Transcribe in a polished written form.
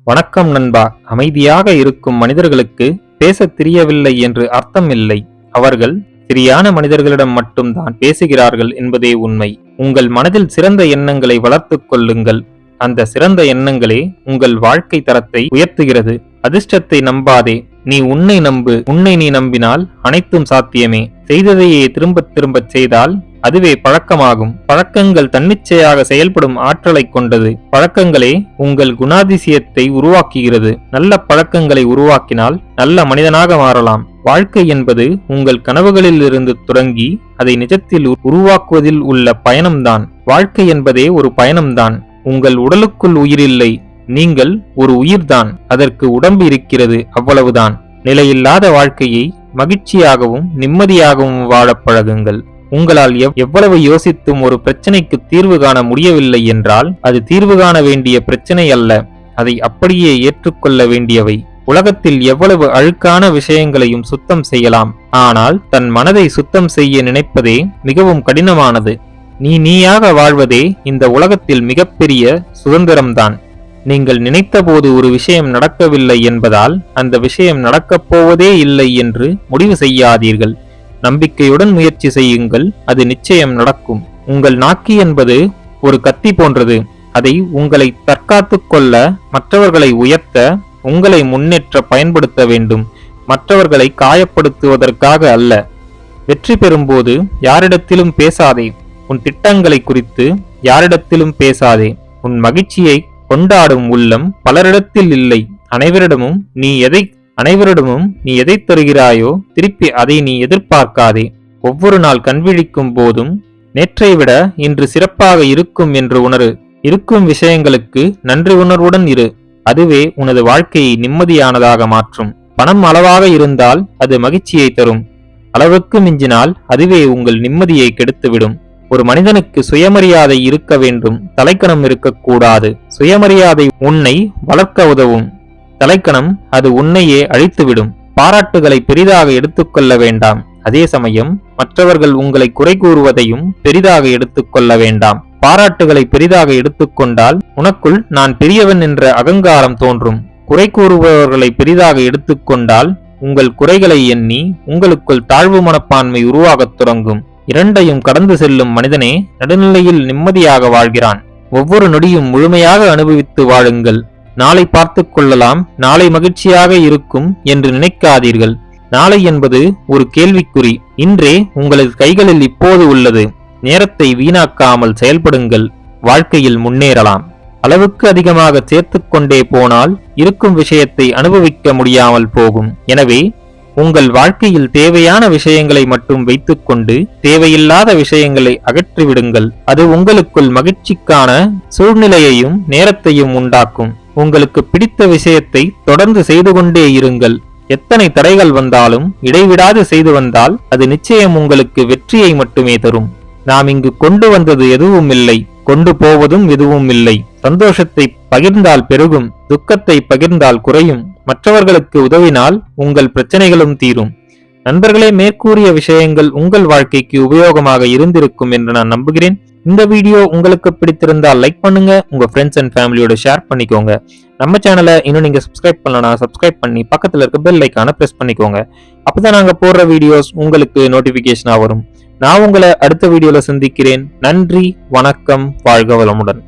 வணக்கம் நண்பா. அமைதியாக இருக்கும் மனிதர்களுக்கு பேசத் தெரியவில்லை என்று அர்த்தம் இல்லை. அவர்கள் சரியான மனிதர்களிடம் மட்டும்தான் பேசுகிறார்கள் என்பதே உண்மை. உங்கள் மனதில் சிறந்த எண்ணங்களை வளர்த்துக் கொள்ளுங்கள். அந்த சிறந்த எண்ணங்களே உங்கள் வாழ்க்கை தரத்தை உயர்த்துகிறது. அதிர்ஷ்டத்தை நம்பாதே, நீ உன்னை நம்பு. உன்னை நீ நம்பினால் அனைத்தும் சாத்தியமே. செய்ததையே திரும்பத் திரும்பச் செய்தால் அதுவே பழக்கமாகும். பழக்கங்கள் தன்னிச்சையாக செயல்படும் ஆற்றலை கொண்டது. பழக்கங்களே உங்கள் குணாதிசயத்தை உருவாக்குகிறது. நல்ல பழக்கங்களை உருவாக்கினால் நல்ல மனிதனாக மாறலாம். வாழ்க்கை என்பது உங்கள் கனவுகளில் இருந்து தொடங்கி அதை நிஜத்தில் உருவாக்குவதில் உள்ள பயணம்தான். வாழ்க்கை என்பதே ஒரு பயணம்தான். உங்கள் உடலுக்குள் உயிரில்லை, நீங்கள் ஒரு உயிர்தான். அதற்கு உடம்பு இருக்கிறது, அவ்வளவுதான். நிலையில்லாத வாழ்க்கையை மகிழ்ச்சியாகவும் நிம்மதியாகவும் வாழப் பழகுங்கள். உங்களால் எவ்வளவு யோசித்தும் ஒரு பிரச்சனைக்கு தீர்வு காண முடியவில்லை என்றால் அது தீர்வு காண வேண்டிய பிரச்சனை அல்ல, அதை அப்படியே ஏற்றுக்கொள்ள வேண்டியவை. உலகத்தில் எவ்வளவு அழுக்கான விஷயங்களையும் சுத்தம் செய்யலாம், ஆனால் தன் மனதை சுத்தம் செய்ய நினைப்பதே மிகவும் கடினமானது. நீயாக வாழ்வதே இந்த உலகத்தில் மிகப்பெரிய சுதந்திரம்தான். நீங்கள் நினைத்தபோது ஒரு விஷயம் நடக்கவில்லை என்பதால் அந்த விஷயம் நடக்கப் போவதே இல்லை என்று முடிவு செய்யாதீர்கள். நம்பிக்கையுடன் முயற்சி செய்யுங்கள், அது நிச்சயம் நடக்கும். உங்கள் நாக்கி என்பது ஒரு கத்தி போன்றது. அதை உங்களை தற்காத்துக் கொள்ள, மற்றவர்களை உயர்த்த, உங்களை முன்னேற்ற பயன்படுத்த வேண்டும், மற்றவர்களை காயப்படுத்துவதற்காக அல்ல. வெற்றி பெறும்போது யாரிடத்திலும் பேசாதே. உன் திட்டங்களை குறித்து யாரிடத்திலும் பேசாதே. உன் மகிழ்ச்சியை கொண்டாடும் உள்ளம் பலரிடத்தில் இல்லை. அனைவரிடமும் நீ எதை தருகிறாயோ திருப்பி அதை நீ எதிர்பார்க்காதே. ஒவ்வொரு நாள் கண்விழிக்கும் போதும் நேற்றை விட இன்று சிறப்பாக இருக்கும் என்று உணரு. இருக்கும் விஷயங்களுக்கு நன்றி உணர்வுடன் இரு. அதுவே உனது வாழ்க்கையை நிம்மதியானதாக மாற்றும். பணம் அளவாக இருந்தால் அது மகிழ்ச்சியை தரும். அளவுக்கு மிஞ்சினால் அதுவே உங்கள் நிம்மதியை கெடுத்துவிடும். ஒரு மனிதனுக்கு சுயமரியாதை இருக்க வேண்டும், தலைக்கணம் இருக்கக்கூடாது. சுயமரியாதை உன்னை வளர்க்க உதவும், தலைக்கணம் அது உன்னையே அழித்துவிடும். பாராட்டுகளை பெரிதாக எடுத்துக்கொள்ள வேண்டாம். அதே சமயம் மற்றவர்கள் உங்களை குறை கூறுவதையும் பெரிதாக எடுத்துக்கொள்ள வேண்டாம். பாராட்டுகளை பெரிதாக எடுத்துக்கொண்டால் உனக்குள் நான் பெரியவன் என்ற அகங்காரம் தோன்றும். குறை கூறுபவர்களை பெரிதாக எடுத்துக்கொண்டால் உங்கள் குறைகளை எண்ணி உங்களுக்குள் தாழ்வு மனப்பான்மை உருவாகத் தொடங்கும். இரண்டையும் கடந்து செல்லும் மனிதனே நடுநிலையில் நிம்மதியாக வாழ்கிறான். ஒவ்வொரு நொடியும் முழுமையாக அனுபவித்து வாழுங்கள். நாளை பார்த்துக் கொள்ளலாம், நாளை மகிழ்ச்சியாக இருக்கும் என்று நினைக்காதீர்கள். நாளை என்பது ஒரு கேள்விக்குறி. இன்றே உங்களது கைகளில் இப்போது உள்ளது. நேரத்தை வீணாக்காமல் செயல்படுங்கள். வாழ்க்கையில் முன்னேறலாம். அளவுக்கு அதிகமாக சேர்த்துக் கொண்டே போனால் இருக்கும் விஷயத்தை அனுபவிக்க முடியாமல் போகும். எனவே உங்கள் வாழ்க்கையில் தேவையான விஷயங்களை மட்டும் வைத்துக்கொண்டு தேவையில்லாத விஷயங்களை அகற்றிவிடுங்கள். அது உங்களுக்குள் மகிழ்ச்சிக்கான சூழ்நிலையையும் நேரத்தையும் உண்டாக்கும். உங்களுக்கு பிடித்த விஷயத்தை தொடர்ந்து செய்து கொண்டே இருங்கள். எத்தனை தடைகள் வந்தாலும் இடைவிடாது செய்து வந்தால் அது நிச்சயம் உங்களுக்கு வெற்றியை மட்டுமே தரும். நாம் இங்கு கொண்டு வந்தது எதுவும் இல்லை, கொண்டு போவதும் எதுவும் இல்லை. சந்தோஷத்தை பகிர்ந்தால் பெருகும், துக்கத்தை பகிர்ந்தால் குறையும். மற்றவர்களுக்கு உதவினால் உங்கள் பிரச்சனைகளும் தீரும். நண்பர்களே, மேற்கூறிய விஷயங்கள் உங்கள் வாழ்க்கைக்கு உபயோகமாக இருந்திருக்கும் என்று நான் நம்புகிறேன். இந்த வீடியோ உங்களுக்கு பிடித்திருந்தால் லைக் பண்ணுங்க, உங்க ஃப்ரெண்ட்ஸ் அண்ட் ஃபேமிலியோட ஷேர் பண்ணிக்கோங்க. நம்ம சேனலை இன்னும் நீங்க சப்ஸ்கிரைப் பண்ணலனா சப்ஸ்கிரைப் பண்ணி பக்கத்துல இருக்க பெல் ஐக்கான பிரஸ் பண்ணிக்கோங்க. அப்பதான் நாங்க போடுற வீடியோஸ் உங்களுக்கு நோட்டிபிகேஷனா வரும். நான் உங்களை அடுத்த வீடியோல சந்திக்கிறேன். நன்றி, வணக்கம், வாழ்க வளமுடன்.